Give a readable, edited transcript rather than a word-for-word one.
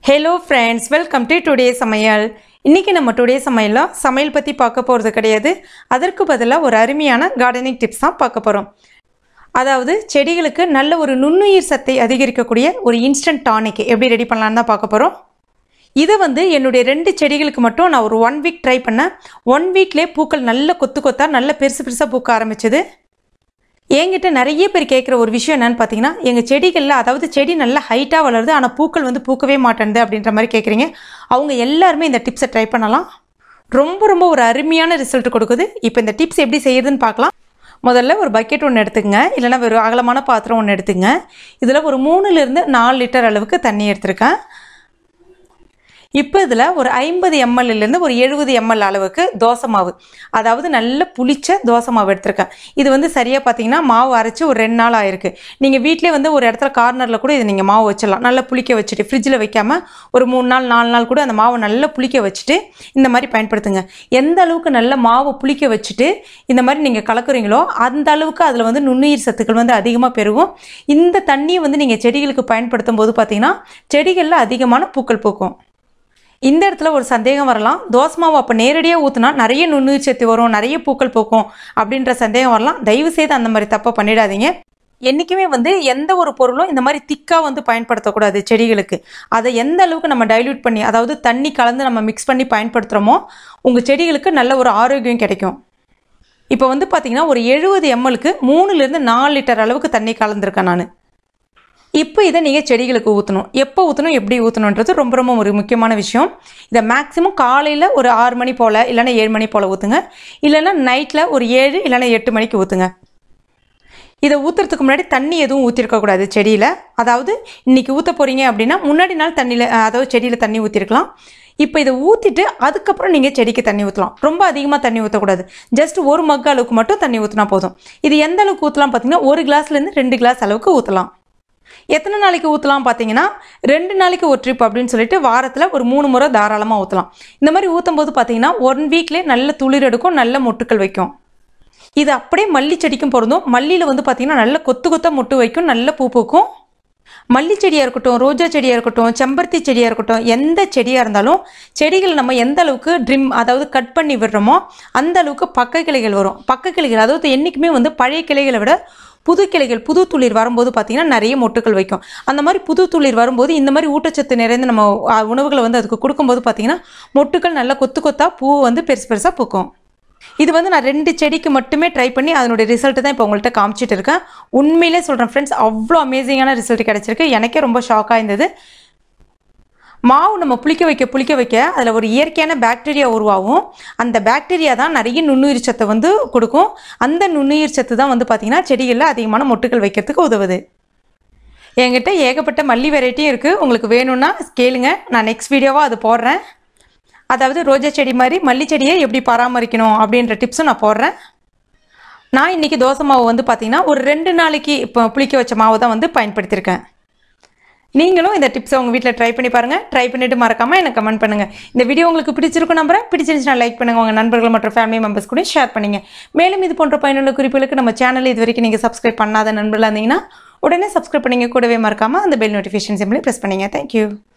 Hello friends, welcome to today's சமையல். இன்னைக்கு நம்ம டுடே சமையல்ல சமையல் பத்தி பார்க்க போறது கிடையாது. அதற்கு பதிலா ஒரு அருமையான கார்டனிங் டிப்ஸ் தான் பார்க்க போறோம். அதாவது செடிகளுக்கு நல்ல ஒரு நுண்ணுயிர் சத்தை அதிகரிக்கக்கூடிய ஒரு இன்ஸ்டன்ட் டானிக் எப்படி ரெடி பண்ணலாம்னு தான் பார்க்க போறோம். இது என்னுடைய ரெண்டு செடிகளுக்கு மட்டும் நான் ஒரு 1 வீக் ட்ரை பண்ணேன். 1 வீக்லயே பூக்கள் நல்ல கொத்தா நல்ல பெருசா பூக்க ஆரம்பிச்சது. என்கிட்ட நிறைய பேர் கேட்குற ஒரு விஷயம் என்னன்னு பார்த்தீங்கன்னா, எங்கள் செடிகளில் அதாவது செடி நல்லா ஹைட்டாக வளருது ஆனால் பூக்கள் பூக்கவே மாட்டேங்குது அப்படின்ற மாதிரி கேட்குறீங்க. அவங்க எல்லாருமே இந்த டிப்ஸை ட்ரை பண்ணலாம். ரொம்ப ஒரு அருமையான ரிசல்ட் கொடுக்குது. இப்போ இந்த டிப்ஸ் எப்படி செய்யுதுன்னு பார்க்கலாம். முதல்ல ஒரு பக்கெட் ஒன்று எடுத்துக்கங்க, இல்லைன்னா ஒரு அகலமான பாத்திரம் ஒன்று எடுத்துங்க. இதில் ஒரு 3லிருந்து 4 லிட்டர் அளவுக்கு தண்ணி எடுத்திருக்கேன். இப்போ இதில் ஒரு 50 mlலேருந்து ஒரு 70 ml அளவுக்கு தோசை மாவு, அதாவது நல்ல புளிச்ச தோசை மாவு எடுத்திருக்கேன். இது சரியாக பார்த்தீங்கன்னா மாவு அரைச்சி ஒரு 2 நாள் ஆயிருக்கு. நீங்கள் வீட்டிலே ஒரு இடத்துல கார்னரில் கூட இது நீங்கள் மாவு வச்சிடலாம். நல்லா புளிக்க வச்சுட்டு ஃப்ரிட்ஜில் வைக்காமல் ஒரு 3 நாள் 4 நாள் கூட அந்த மாவை நல்லா புளிக்க வச்சுட்டு இந்த மாதிரி பயன்படுத்துங்க. எந்த அளவுக்கு நல்ல மாவு புளிக்க வச்சுட்டு இந்த மாதிரி நீங்கள் கலக்குறீங்களோ அந்த அளவுக்கு அதில் நுண்ணுயிர் சத்துக்கள் அதிகமாக பெருகும். இந்த தண்ணியை நீங்கள் செடிகளுக்கு பயன்படுத்தும் போது பார்த்தீங்கன்னா செடிகளில் அதிகமான பூக்கள் பூக்கும். இந்த இடத்துல ஒரு சந்தேகம் வரலாம், தோசை மாவு அப்போ நேரடியாக ஊற்றினா நிறைய நுண்ணுயிர் சத்து வரும், நிறைய பூக்கள் பூக்கும் அப்படின்ற சந்தேகம் வரலாம். தயவு செய்து அந்த மாதிரி தப்பை பண்ணிடாதீங்க. என்றைக்குமே எந்த ஒரு பொருளும் இந்த மாதிரி திக்காக பயன்படுத்தக்கூடாது செடிகளுக்கு. அதை எந்த அளவுக்கு நம்ம டைல்யூட் பண்ணி, அதாவது தண்ணி கலந்து நம்ம மிக்ஸ் பண்ணி பயன்படுத்துகிறோமோ உங்கள் செடிகளுக்கு நல்ல ஒரு ஆரோக்கியம் கிடைக்கும். இப்போ பார்த்தீங்கன்னா ஒரு 70 mlக்கு 3லிருந்து 4 லிட்டர் அளவுக்கு தண்ணி கலந்துருக்கேன் நான். இப்போ இதை நீங்கள் செடிகளுக்கு ஊற்றணும். எப்போ ஊற்றணும், எப்படி ஊற்றணுன்றது ரொம்ப ஒரு முக்கியமான விஷயம். இதை மேக்ஸிமம் காலையில் ஒரு 6 மணி போல் இல்லைன்னா 7 மணி போல் ஊற்றுங்க. இல்லைன்னா நைட்டில் ஒரு 7 இல்லைன்னா 8 மணிக்கு ஊற்றுங்க. இதை ஊற்றுறதுக்கு முன்னாடி தண்ணி எதுவும் ஊற்றிருக்கக்கூடாது செடியில். அதாவது இன்றைக்கி ஊற்ற போகிறீங்க அப்படின்னா முன்னாடி நாள் தண்ணியில், அதாவது செடியில் தண்ணி ஊற்றிருக்கலாம். இப்போ இதை ஊற்றிட்டு அதுக்கப்புறம் நீங்கள் செடிக்கு தண்ணி ஊற்றலாம். ரொம்ப அதிகமாக தண்ணி ஊற்றக்கூடாது. ஜஸ்ட் ஒரு மக் அளவுக்கு மட்டும் தண்ணி ஊற்றினா போதும். இது எந்த அளவுக்கு ஊற்றலாம் பார்த்தீங்கன்னா 1 கிளாஸ்லேருந்து 2 கிளாஸ் அளவுக்கு ஊற்றலாம். எத்தனை நாளைக்கு ஊற்றலாம் பார்த்தீங்கன்னா 2 நாளைக்கு ஒரு ட்ரிப் அப்படின்னு சொல்லிட்டு வாரத்தில் ஒரு 3 முறை தாராளமாக ஊற்றலாம். இந்த மாதிரி ஊற்றும் போது பார்த்தீங்கன்னா 1 வீக்லேயே நல்ல துளிர் எடுக்கும், நல்ல மொட்டுக்கள் வைக்கும். இது அப்படியே மல்லி செடிக்கும் பொருந்தும். மல்லியில் பார்த்தீங்கன்னா நல்ல கொத்தா மொட்டு வைக்கும், நல்ல பூ பூக்கும். மல்லி செடியாக இருக்கட்டும், ரோஜா செடியாக இருக்கட்டும், செம்பருத்தி செடியாக இருக்கட்டும், எந்த செடியாக இருந்தாலும் செடிகள் நம்ம எந்த அளவுக்கு ட்ரிம், அதாவது கட் பண்ணி விடுறோமோ அந்த அளவுக்கு பக்க கிளைகள் வரும். பக்க கிளைகள் அதாவது என்றைக்குமே பழைய கிளைகளை விட புது கிளைகள், புது துளிர் வரும்போது பார்த்தீங்கன்னா நிறைய மொட்டுக்கள் வைக்கும். அந்த மாதிரி புது துளிர் வரும்போது இந்த மாதிரி ஊட்டச்சத்து நிறைந்த நம்ம உணவுகளை அதுக்கு கொடுக்கும்போது பார்த்தீங்கன்னா மொட்டுக்கள் நல்ல கொத்தா பூ பெருசாக பூக்கும். இது நான் 2 செடிக்கு மட்டுமே ட்ரை பண்ணி அதனுடைய ரிசல்ட்டு தான் இப்போ உங்கள்கிட்ட காமிச்சிட்டு இருக்கேன். உண்மையிலே சொல்கிறேன் ஃப்ரெண்ட்ஸ், அவ்வளோ அமேசிங்கான ரிசல்ட் கிடச்சிருக்கு. எனக்கே ரொம்ப ஷாக்காக இருந்தது. மாவு நம்ம புளிக்க வைக்க அதில் ஒரு இயற்கையான பாக்டீரியா உருவாகும். அந்த பாக்டீரியா தான் நிறைய நுண்ணுயிர் சத்தை கொடுக்கும். அந்த நுண்ணுயிர் சத்து தான் பார்த்தீங்கன்னா செடிகளில் அதிகமான மொட்டுக்கள் வைக்கிறதுக்கு உதவுது. என்கிட்ட ஏகப்பட்ட மல்லி வெரைட்டியும் இருக்குது. உங்களுக்கு வேணும்னா கேளுங்க, நான் நெக்ஸ்ட் வீடியோவாக அது போடுறேன். அதாவது ரோஜா செடி மாதிரி மல்லி செடியை எப்படி பராமரிக்கணும் அப்படின்ற டிப்ஸும் நான் போடுறேன். நான் இன்றைக்கி தோசை மாவு பார்த்தீங்கன்னா ஒரு 2 நாளைக்கு இப்போ புளிக்க வச்ச மாவு தான் பயன்படுத்தியிருக்கேன். நீங்களும் இந்த டிப்ஸை உங்கள் வீட்டில் ட்ரை பண்ணி பாருங்கள். ட்ரை பண்ணிவிட்டு மறக்காமல் எனக்கு கமெண்ட் பண்ணுங்கள். இந்த வீடியோ உங்களுக்கு பிடிச்சிருக்கும் நம்புறேன். பிடிச்சிருந்துச்சுன்னா லைக் பண்ணுங்கள், உங்கள் நண்பர்கள் மற்றும் ஃபேமிலி மெம்பர்ஸ் கூட ஷேர் பண்ணுங்கள். மேலும் இது போன்ற பயனுள்ள குறிப்புகளுக்கு நம்ம சேனல் இது வரைக்கும் நீங்கள் சப்ஸ்கிரைப் பண்ணாத நண்பர்களாக இருந்தீங்கன்னா உடனே சப்ஸ்கிரைப் பண்ணிங்க. கூடவே மறக்காமல் அந்த பெல் நோட்டிஃபிகேஷன் சிம்பிளி ப்ரெஸ் பண்ணுங்கள். தேங்க்யூ.